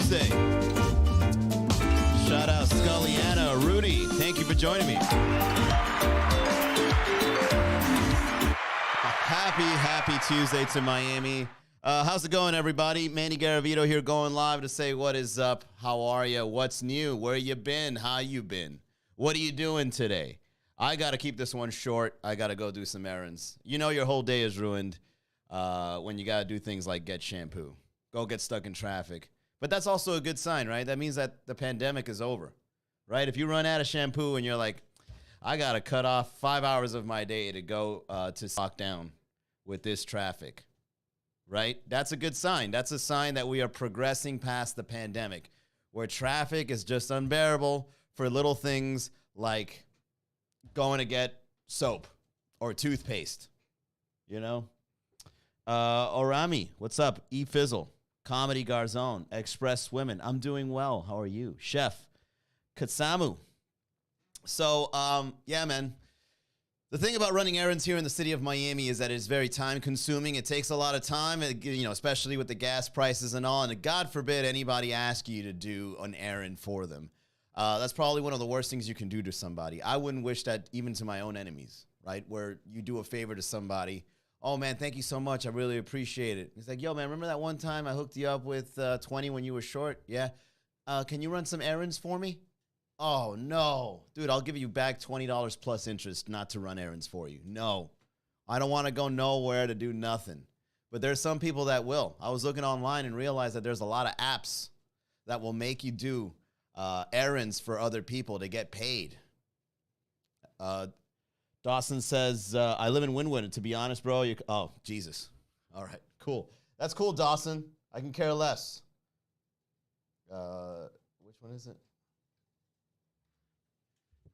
Tuesday. Shout out Sculliana, Rudy. Thank you for joining me. Happy Tuesday to Miami. How's it going, everybody? Manny Garavito here, going live to say what is up. How are you? What's new? Where you been? How you been? What are you doing today? I got to keep this one short. I got to go do some errands. You know your whole day is ruined when you got to do things like get shampoo, go get stuck in traffic. But that's also a good sign, right? That means that the pandemic is over, right? If you run out of shampoo and you're like, I got to cut off 5 hours of my day to go to lockdown with this traffic, right? That's a good sign. That's a sign that we are progressing past the pandemic, where traffic is just unbearable for little things like going to get soap or toothpaste, you know? Orami, what's up? E-Fizzle, Comedy Garzone, Express Women. I'm doing well. How are you? Chef, Katsamu. So, yeah, man. The thing about running errands here in the city of Miami is that it's very time consuming. It takes a lot of time, you know, especially with the gas prices and all. And God forbid anybody ask you to do an errand for them. That's probably one of the worst things you can do to somebody. I wouldn't wish that even to my own enemies, right? Where you do a favor to somebody. Oh, man, thank you so much. I really appreciate it. He's like, yo, man, remember that one time I hooked you up with 20 when you were short? Yeah. Can you run some errands for me? Oh, no. Dude, I'll give you back $20 plus interest not to run errands for you. No. I don't want to go nowhere to do nothing. But there's some people that will. I was looking online and realized that there's a lot of apps that will make you do errands for other people to get paid. Dawson says, I live in Wynwood. To be honest, bro, oh, Jesus. All right, cool. That's cool, Dawson. I can care less. Which one is it?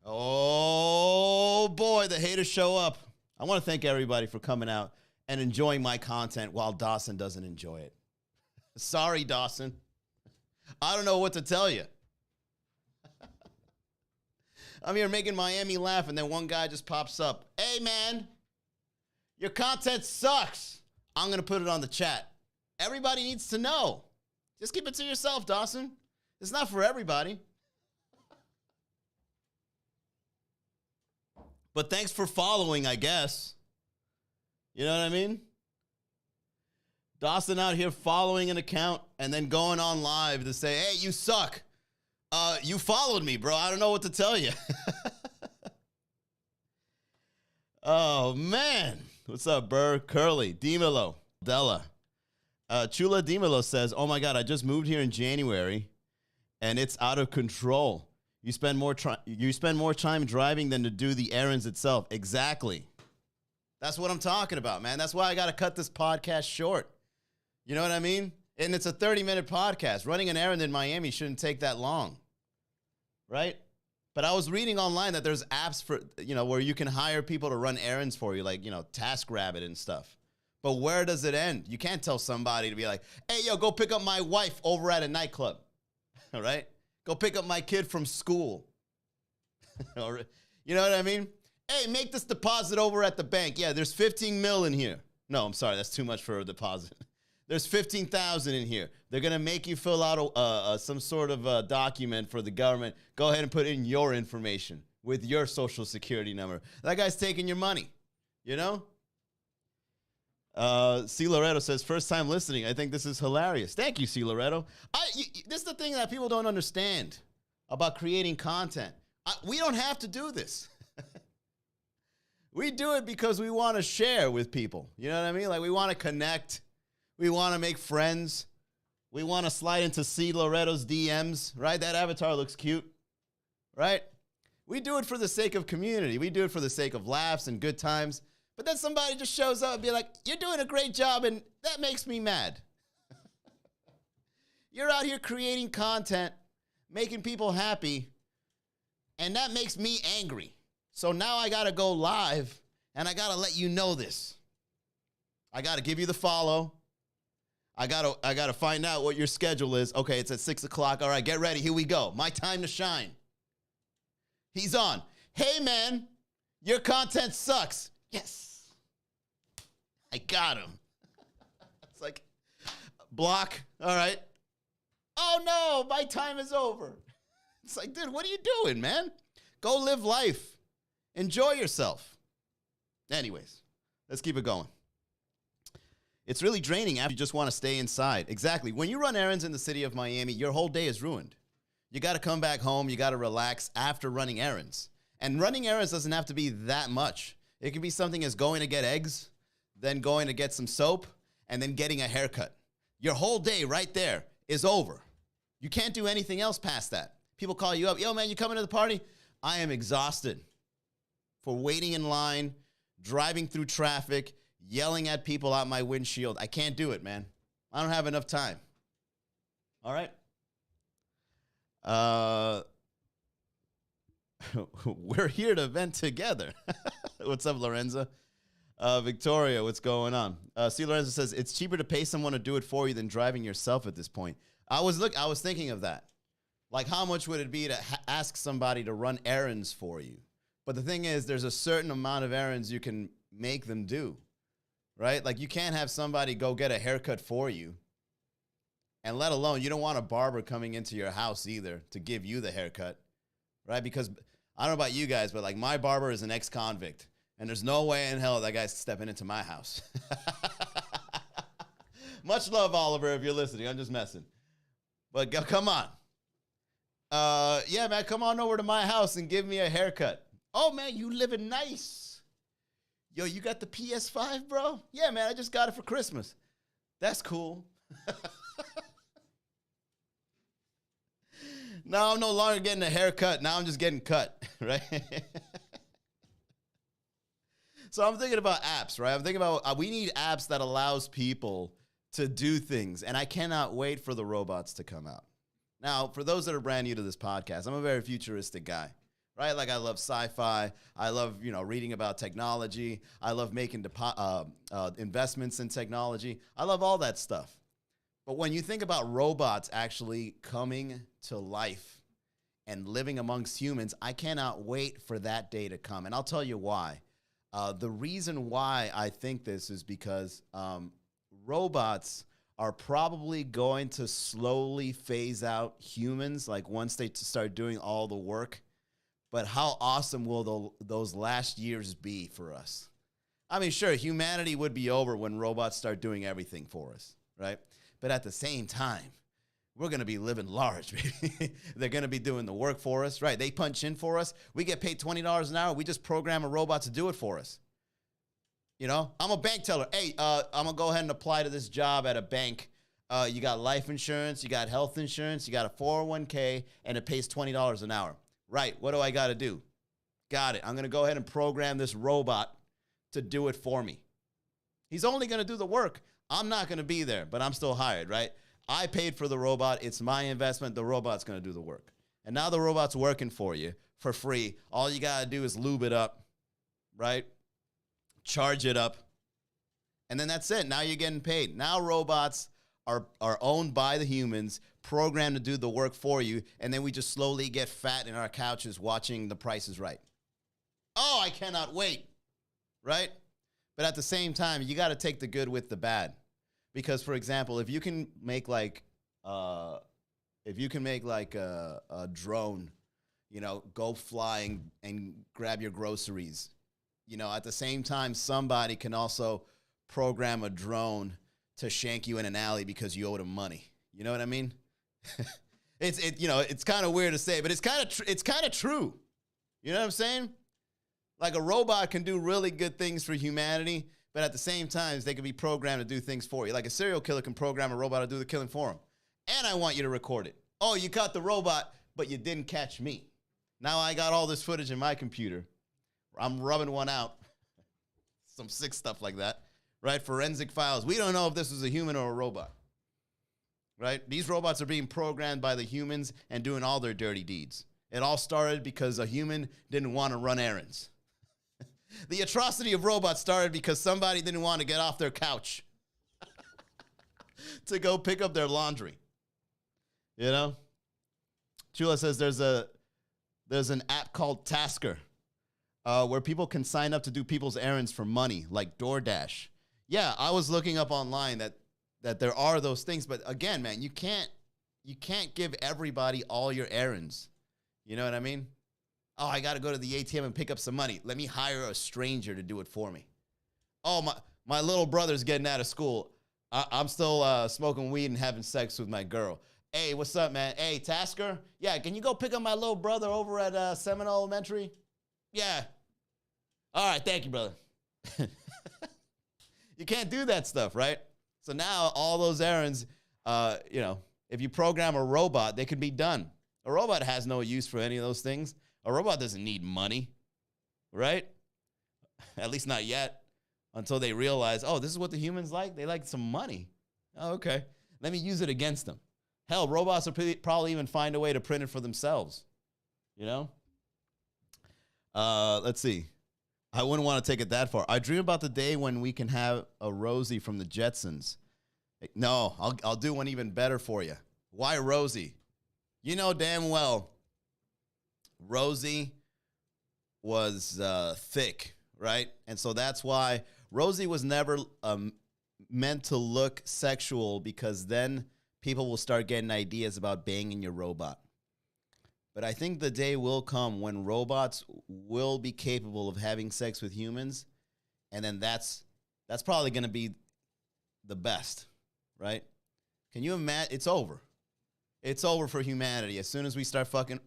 Oh, boy, the haters show up. I want to thank everybody for coming out and enjoying my content while Dawson doesn't enjoy it. Sorry, Dawson. I don't know what to tell you. I'm here making Miami laugh, and then one guy just pops up. Hey, man, your content sucks. I'm going to put it on the chat. Everybody needs to know. Just keep it to yourself, Dawson. It's not for everybody. But thanks for following, I guess. You know what I mean? Dawson out here following an account and then going on live to say, hey, you suck. You followed me, bro. I don't know what to tell you. Oh, man. What's up, Burr? Curly, Dimelo, Della. Chula Dimelo says, oh, my God, I just moved here in January, and it's out of control. You spend more time driving than to do the errands itself. Exactly. That's what I'm talking about, man. That's why I got to cut this podcast short. You know what I mean? And it's a 30-minute podcast. Running an errand in Miami shouldn't take that long, right? But I was reading online that there's apps for, you know, where you can hire people to run errands for you, like, you know, TaskRabbit and stuff. But where does it end? You can't tell somebody to be like, hey, yo, go pick up my wife over at a nightclub, all right? Go pick up my kid from school. You know what I mean? Hey, make this deposit over at the bank. Yeah, there's 15 mil in here. No, I'm sorry, that's too much for a deposit. There's 15,000 in here. They're going to make you fill out some sort of document for the government. Go ahead and put in your information with your social security number. That guy's taking your money, you know? C. Loretto says, first time listening. I think this is hilarious. Thank you, C. Loretto. This is the thing that people don't understand about creating content. We don't have to do this. We do it because we want to share with people. You know what I mean? Like, we want to connect. We want to make friends. We want to slide into C. Loretto's DMs, right? That avatar looks cute, right? We do it for the sake of community. We do it for the sake of laughs and good times. But then somebody just shows up and be like, you're doing a great job, and that makes me mad. You're out here creating content, making people happy, and that makes me angry. So now I got to go live, and I got to let you know this. I got to give you the follow. I gotta find out what your schedule is. Okay, it's at 6 o'clock. All right, get ready. Here we go. My time to shine. He's on. Hey, man, your content sucks. Yes. I got him. It's like, block. All right. Oh, my time is over. It's like, dude, what are you doing, man? Go live life. Enjoy yourself. Anyways, let's keep it going. It's really draining after you just want to stay inside. Exactly. When you run errands in the city of Miami, your whole day is ruined. You got to come back home. You got to relax after running errands. And running errands doesn't have to be that much. It could be something as going to get eggs, then going to get some soap, and then getting a haircut. Your whole day right there is over. You can't do anything else past that. People call you up. Yo, man, you coming to the party? I am exhausted for waiting in line, driving through traffic, yelling at people out my windshield. I can't do it, man. I don't have enough time. All right? We're here to vent together. What's up, Lorenza? Victoria, what's going on? C. Lorenza says, it's cheaper to pay someone to do it for you than driving yourself at this point. I was thinking of that. Like, how much would it be to ask somebody to run errands for you? But the thing is, there's a certain amount of errands you can make them do, right? Like, you can't have somebody go get a haircut for you. And let alone, you don't want a barber coming into your house either to give you the haircut, right? Because I don't know about you guys, but like my barber is an ex-convict. And there's no way in hell that guy's stepping into my house. Much love, Oliver, if you're listening. I'm just messing. But come on. Yeah, man, come on over to my house and give me a haircut. Oh, man, you living nice. Yo, you got the PS5, bro? Yeah, man, I just got it for Christmas. That's cool. Now I'm no longer getting a haircut. Now I'm just getting cut, right? So I'm thinking about apps, right? I'm thinking about we need apps that allows people to do things, and I cannot wait for the robots to come out. Now, for those that are brand new to this podcast, I'm a very futuristic guy, right? Like I love sci-fi. I love, reading about technology. I love making investments in technology. I love all that stuff. But when you think about robots actually coming to life and living amongst humans, I cannot wait for that day to come. And I'll tell you why. The reason why I think this is because robots are probably going to slowly phase out humans, like once they start doing all the work. But how awesome will those last years be for us? I mean, sure, humanity would be over when robots start doing everything for us, right? But at the same time, we're going to be living large, baby. They're going to be doing the work for us, right? They punch in for us. We get paid $20 an hour. We just program a robot to do it for us. I'm a bank teller. Hey, I'm going to go ahead and apply to this job at a bank. You got life insurance, you got health insurance, you got a 401k, and it pays $20 an hour. Right, what do I got to do? Got it. I'm going to go ahead and program this robot to do it for me. He's only going to do the work. I'm not going to be there, but I'm still hired, right? I paid for the robot. It's my investment. The robot's going to do the work. And now the robot's working for you for free. All you got to do is lube it up, right? Charge it up. And then that's it. Now you're getting paid. Now robots are owned by the humans, programmed to do the work for you, and then we just slowly get fat in our couches watching The Price is Right. Oh, I cannot wait, right? But at the same time, you got to take the good with the bad. Because, for example, if you can make like a drone, go flying and grab your groceries, at the same time, somebody can also program a drone to shank you in an alley because you owed him money. You know what I mean? It's kind of weird to say, but it's kind of true. You know what I'm saying? Like a robot can do really good things for humanity, but at the same time, they can be programmed to do things for you. Like a serial killer can program a robot to do the killing for him. And I want you to record it. Oh, you caught the robot, but you didn't catch me. Now I got all this footage in my computer. I'm rubbing one out. Some sick stuff like that, right? Forensic files. We don't know if this is a human or a robot, right? These robots are being programmed by the humans and doing all their dirty deeds. It all started because a human didn't want to run errands. The atrocity of robots started because somebody didn't want to get off their couch to go pick up their laundry. Chula says there's an app called Tasker where people can sign up to do people's errands for money, like DoorDash. Yeah, I was looking up online that there are those things, but again, man, you can't you can't give everybody all your errands. You know what I mean? Oh, I got to go to the ATM and pick up some money. Let me hire a stranger to do it for me. Oh, my little brother's getting out of school. I'm still smoking weed and having sex with my girl. Hey, what's up, man? Hey, Tasker? Yeah, can you go pick up my little brother over at Seminole Elementary? Yeah. All right, thank you, brother. You can't do that stuff, right? So now all those errands, if you program a robot, they can be done. A robot has no use for any of those things. A robot doesn't need money, right? At least not yet, until they realize, oh, this is what the humans like? They like some money. Oh, okay. Let me use it against them. Hell, robots will probably even find a way to print it for themselves, you know? Let's see. I wouldn't want to take it that far. I dream about the day when we can have a Rosie from the Jetsons. No, I'll do one even better for you. Why Rosie? You know damn well Rosie was thick, right? And so that's why Rosie was never meant to look sexual, because then people will start getting ideas about banging your robot. But I think the day will come when robots will be capable of having sex with humans, and then that's probably going to be the best, right? Can you imagine? It's over. It's over for humanity. As soon as we start fucking...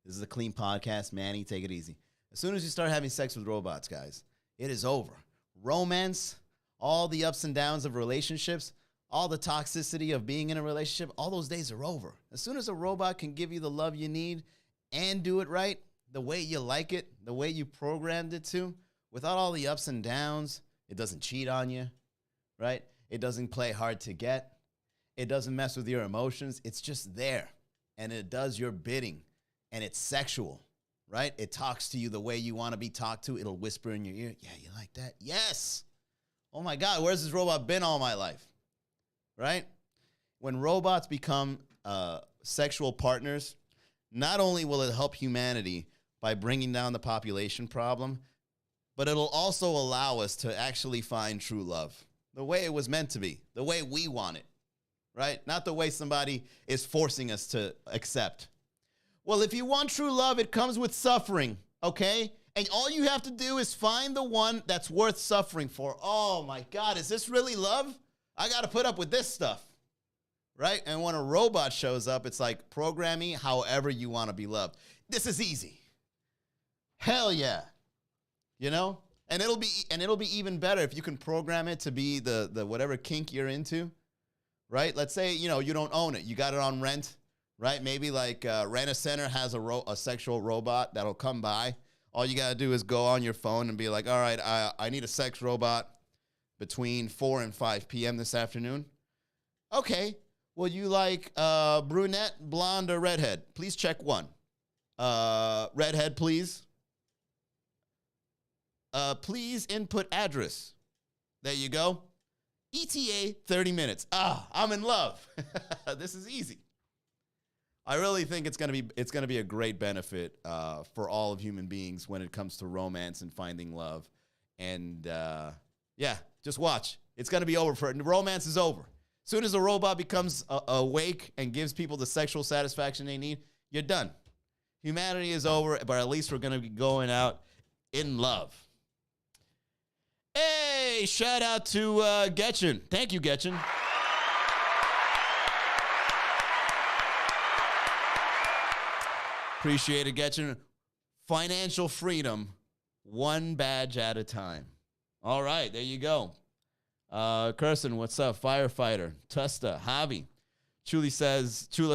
This is a clean podcast. Manny, take it easy. As soon as you start having sex with robots, guys, it is over. Romance, all the ups and downs of relationships, all the toxicity of being in a relationship, all those days are over. As soon as a robot can give you the love you need and do it right, the way you like it, the way you programmed it to, without all the ups and downs, it doesn't cheat on you, right? It doesn't play hard to get. It doesn't mess with your emotions. It's just there, and it does your bidding, and it's sexual, right? It talks to you the way you want to be talked to. It'll whisper in your ear, yeah, you like that? Yes. Oh, my God, where's this robot been all my life, right? When robots become sexual partners, not only will it help humanity by bringing down the population problem, but it'll also allow us to actually find true love the way it was meant to be, the way we want it. Right? Not the way somebody is forcing us to accept. Well, if you want true love, it comes with suffering, okay? And all you have to do is find the one that's worth suffering for. Oh my God, is this really love? I got to put up with this stuff, right? And when a robot shows up, it's like programming however you want to be loved. This is easy. Hell yeah. You know? And it'll be even better if you can program it to be the whatever kink you're into. Right? Let's say, you don't own it. You got it on rent, right? Maybe like Rent-A-Center has a sexual robot that'll come by. All you got to do is go on your phone and be like, all right, I need a sex robot between 4 and 5 p.m. this afternoon. Okay. Well, you like brunette, blonde, or redhead? Please check one. Redhead, please. Please input address. There you go. ETA 30 minutes. I'm in love. This is easy. I really think it's gonna be a great benefit for all of human beings when it comes to romance and finding love. And just watch. It's gonna be over. Romance is over. As soon as a robot becomes awake and gives people the sexual satisfaction they need, you're done. Humanity is over, but at least we're gonna be going out in love. Hey, shout out to Getchin. Thank you, Getchin. Appreciate it, Getchin. Financial freedom, one badge at a time. All right, there you go. Kirsten, what's up? Firefighter, Tusta, Javi. Chula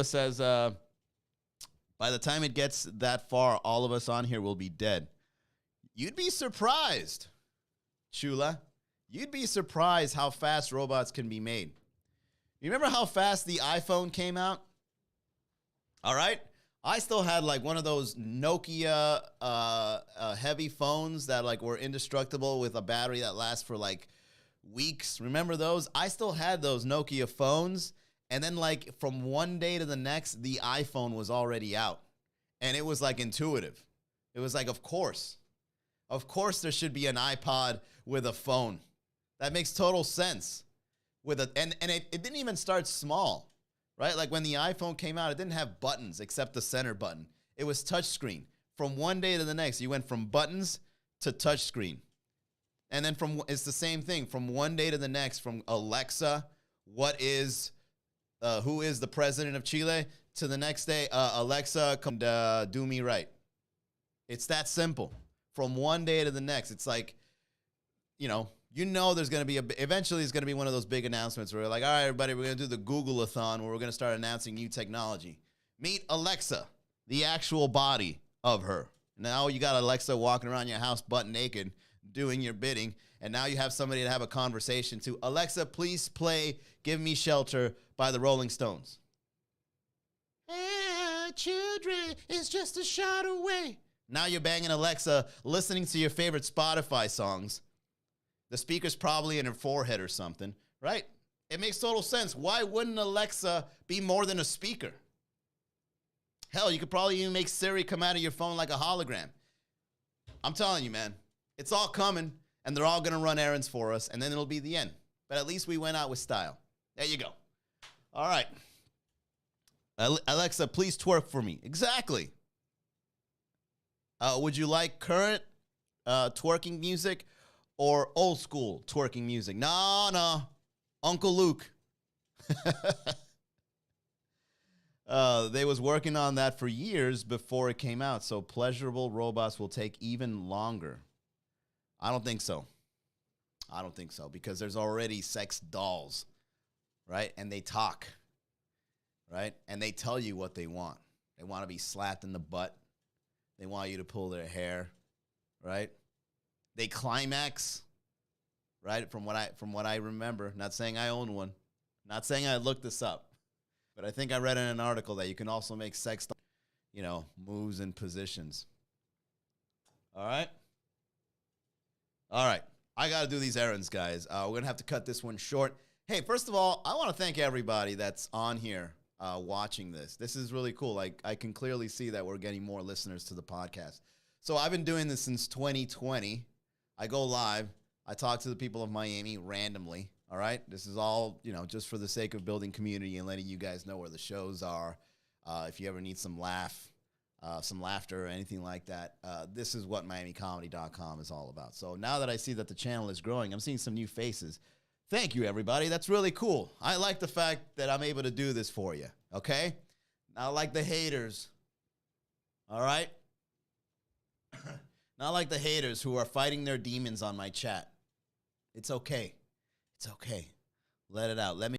says, by the time it gets that far, all of us on here will be dead. You'd be surprised. Chula, you'd be surprised how fast robots can be made. You remember how fast the iPhone came out? All right. I still had like one of those Nokia heavy phones that like were indestructible with a battery that lasts for like weeks. Remember those? I still had those Nokia phones. And then like from one day to the next, the iPhone was already out. And it was like intuitive. It was like, of course there should be an iPod with a phone. That makes total sense. And it didn't even start small. right? Like when the iPhone came out, it didn't have buttons except the center button. It was touchscreen. From one day to the next, you went from buttons to touchscreen. And then it's the same thing. From one day to the next, from Alexa, who is the president of Chile, to the next day, Alexa, come do me right. It's that simple. From one day to the next, it's like, there's going to be eventually it's going to be one of those big announcements where we're like, all right, everybody, we're going to do the Google-a-thon where we're going to start announcing new technology. Meet Alexa, the actual body of her. Now you got Alexa walking around your house butt naked, doing your bidding, and now you have somebody to have a conversation to. Alexa, please play Give Me Shelter by the Rolling Stones. Children, it's just a shot away. Now you're banging Alexa, listening to your favorite Spotify songs. The speaker's probably in her forehead or something, right? It makes total sense. Why wouldn't Alexa be more than a speaker? Hell, you could probably even make Siri come out of your phone like a hologram. I'm telling you, man, it's all coming, and they're all going to run errands for us, and then it'll be the end. But at least we went out with style. There you go. All right. Alexa, please twerk for me. Exactly. Would you like current twerking music or old school twerking music? No. Uncle Luke. They was working on that for years before it came out, so pleasurable robots will take even longer. I don't think so. Because there's already sex dolls, right? And they talk, right? And they tell you what they want. They want to be slapped in the butt. They want you to pull their hair, right? They climax, right? From what I remember. Not saying I own one. Not saying I looked this up. But I think I read in an article that you can also make sex, moves and positions. All right? I got to do these errands, guys. We're going to have to cut this one short. Hey, first of all, I want to thank everybody that's on here watching this. This is really cool. I can clearly see that we're getting more listeners to the podcast. So I've been doing this since 2020. I go live. I talk to the people of Miami randomly. All right. This is all, just for the sake of building community and letting you guys know where the shows are. If you ever need some laughter or anything like that, this is what MiamiComedy.com is all about. So now that I see that the channel is growing, I'm seeing some new faces. Thank you, everybody. That's really cool. I like the fact that I'm able to do this for you. Okay. Not like the haters. All right. Not like the haters who are fighting their demons on my chat. It's okay. It's okay. Let it out. Let me